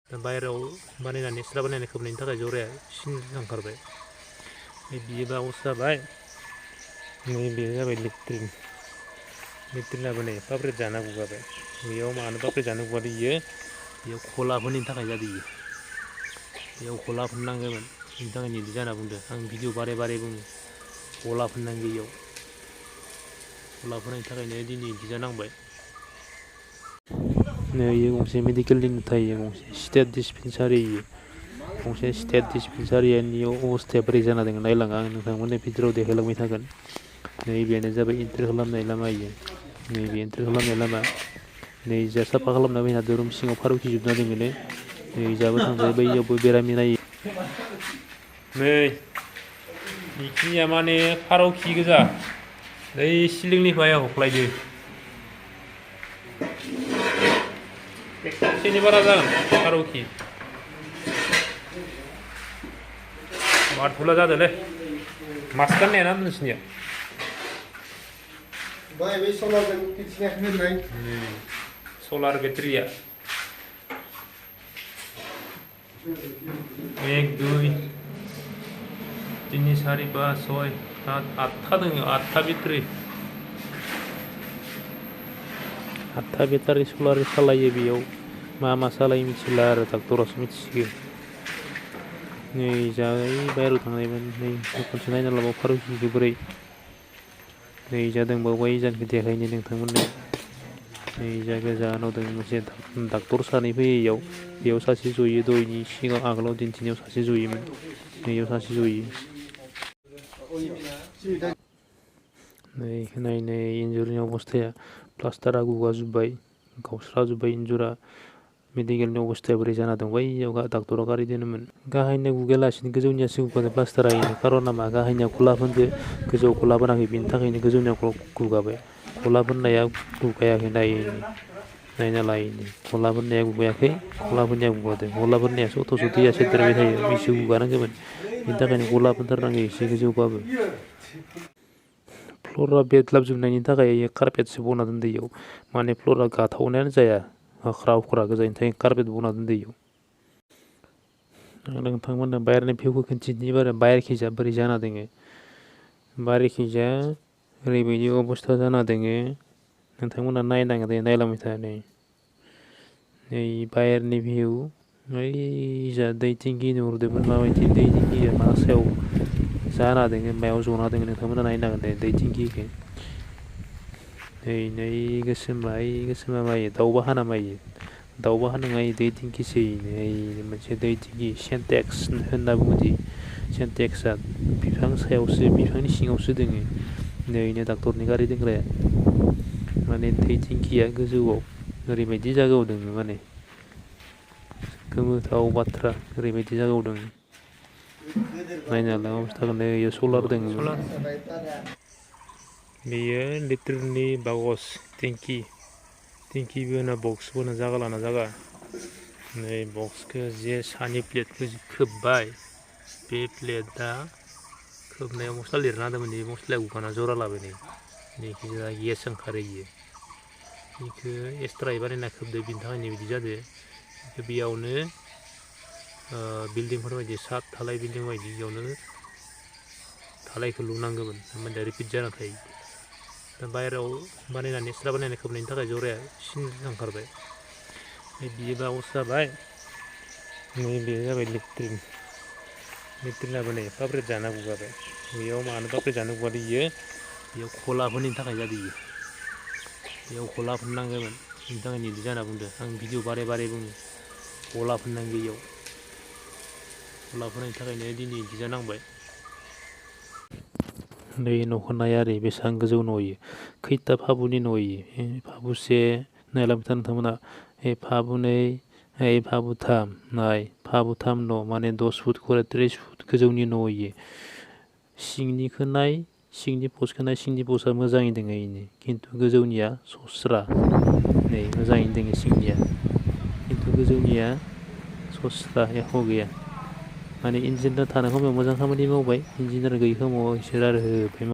बाहेरायाव बानायनानै एक्सट्रा बानायनाय खोबनायनि थाखाय जराया सिन ओंखारबाय। बियो बावसो जाबाय। नैबे जाबाय लेट्रिनाबो नै पाब्रेट जाना गुगाबाय। बेयाव मानो पाब्रेट जानो गुगादो बेयाव खलाफोरनि थाखाय जादों इयो। बेयाव खला फोननांगौमोन, बेनि थाखायनो बिदि जाना बुंदो। आं भिडिअ बारे बुङो खला फोननांगौ इयाव। खला फोननायनि थाखायनो दिनै बिदि जानांबाय। नै इयो गंसे मेडिकेलनि नुथाय, गंसे स्टेट डिस्पेन्सारि, गंसे स्टेट डिस्पेन्सारिनि अबस्थाया बोरै जाना दङ नायलां आं नोंथांमोननो भिडिअ'आव देखायलांबाय थागोन। नैबेनो जाबाय एन्ट्रि खालामनाय लामा इयो। नैबे एन्ट्रि खालामनाय लामा। नै जा साफा खालामना फैना रुम सिङाव फारौ खिजोबना दङलै। नै जाबो थांजायो, बैयावबो बेरामि नायो। नै बेखिनिया माने फारौ खि गोजा। ओइ सिलिंनिफ्राय हख्लायदो। एसेनि बारा जागोन फारौ खि। माथुला जादोंलै। मास्क गाननाया ना नोंसिनिया? सलार बेटारिया 1 2 3 4 5 6 7 8था दङ, 8था बेटारि। 8था बेटारि सलार सालायो बेयाव। मा सालायो मिथिला आरो डाक्टरासो मिथिसिगौ। नै जा बाहेरायाव थांनायमोन, नै खनसे नायना लाबाव फारौ खिखौ बोरै। नै जादों बावबाय जानखौ देखायनो नोंथांमोननो। नै जा गोजानाव दङ मोनसे डाक्टर सानै फैयो बेयाव सासे जयो, दयनि सिगाङाव आगोलाव दिन्थिनायाव सासे जयोमोन, नैयाव सासे जयो। नै इन्जुरनि अबस्थाया प्लास्टारा गुगाजोब्बाय, गावस्राजोब्बाय इन्जुरा। मेडिकेलनि अबस्थाया बोरै जाना दं, बैयाव डाक्टरा गारि दोनोमोन। गाहायनिया गुगायालासिनो गोजौनियासो गुगादों प्लास्टारा। खार'ना मा, गाहायनिया खला फोनदो, गोजौआव खला फोनाखै, बेनि थाखायनो गोजौनिया गुगाबाय। खला फोननाया गुगायाखै नायना ला इनो। खला फोननाया गुगायाखै, खला फोननाया गुगादों। खला फोननाया सथ' दैया सेरदेरबाय थायो, बेसो गुगानांगौमोन। बेनि थाखायनो खला फोनथारनांगौ एसे गोजौबाबो। फ्ल'रा बेदलाबजोबनायनि थाखाय कारपेटसो बना दोनदो इयाव। माने फ्ल'रा गाथावनायानो जाया, हाख्रा हुख्रा गोजायनि थाखाय कारपेट बना दोनदो इयाव। नोंथांमोननो बाहेरनि भिउखौ खिन्थिनि बाहेरखिजा बोरै जाना दोङो। बाहेरखिजा ओरैबायदि अबस्था जाना दोङो, नोंथांमोना नायनांगोन दे, नायलांबाय था। नै बाहेरनि भिउ। ओइ जा दै टेंकि नुहुरदोंमोन, माबायदि दै टेंकिया मा सायाव जाना दोङो, मायाव जना दोङो नोंथांमोना नायनांगोन दे दै टेंकिखौ। नै गोसोमा मायो दाउ बाहा ना मायो? दाउ बाहा नङा, दै टेंकिसो इनो। मोनसे दै टेंकि सेन्टेक्स होनना बुङोदि, सेन्टेक्सआ बिफां सायावसो, बिफांनि सिङावसो दोङो। नैनो डाक्टरनि गारि दोनग्राया। माने दै टेंकिया गोजौआव ओरैबायदि जायगायाव दोङो, माने गोमोथाव बाथ्रा, ओरैबायदि जायगायाव दङ। नायना ला अबस्थाखौ, नै सलार दङ। बेयो लेट्रिननि बाकस टेंकिबो होना बक्सबो होना जागा लाना जागा। नै बक्सखौ जे सानि प्लेटखौ खोब्बाय, बे प्लेटआ खोबनायाव मस्ला लिरना होदोंमोन, बे मस्लाया गुगाना जरा लाबाय। नैखिजा गेस ओंखारो इयो। बेखौ एक्सट्रायै बानायना खोबदो, बिनि थाखायनो बिदि जादो। बेयावनो बिल्डिंफोर बायदि, 7 धालाय बिल्डिं बायदि बेयावनो धालायखौ लुनांगौमोन, होमबानिया रिपिट जाना थायो। दा बाहेरायाव बानायनानै एक्सट्रा बानायनाय खोबनायनि थाखाय जराया सिन ओंखारबाय। बियो बावसो जाबाय। नैबे जाबाय लेट्रिनाबो नै पाब्रेट जाना गुगाबाय। बेयाव मानो पाब्रेट जानो गुगादो बेयाव खलाफोरनि थाखाय जादों इयो। बेयाव खला फोननांगौमोन, बेनि थाखायनो बिदि जाना बुंदो। आं भिडिअ बारे बुङो खला फोननांगौ इयाव। खला फोननायनि थाखायनो दिनै बिदि जानांबाय। नै न'खौ नाय आरो बेसेबां गोजौ न' इयो। खैथा फाबुनि न' इयो। फाबुसे नायलांबाय था नोंथांमोना। फाबुनै, फाबुथाम, फाबुथाम न', माने 10 फुट खरे 30 फुट गोजौनि न' इयो। सिंनिखौ नाय, सिंनि पस्टखौ नाय, सिंनि पस्टआ मोजाङै दङ इनो, खिन्थु गोजौनिया सस्रा। नै मोजाङैनो दङ सिंनिया, खिन्थु गोजौनिया सस्रा, एख' गैया। माने इन्जिनियार थानाय समाव मोजां खामानि मावबाय, इन्जिनियार गैयि समाव इसोर आरो होबाय।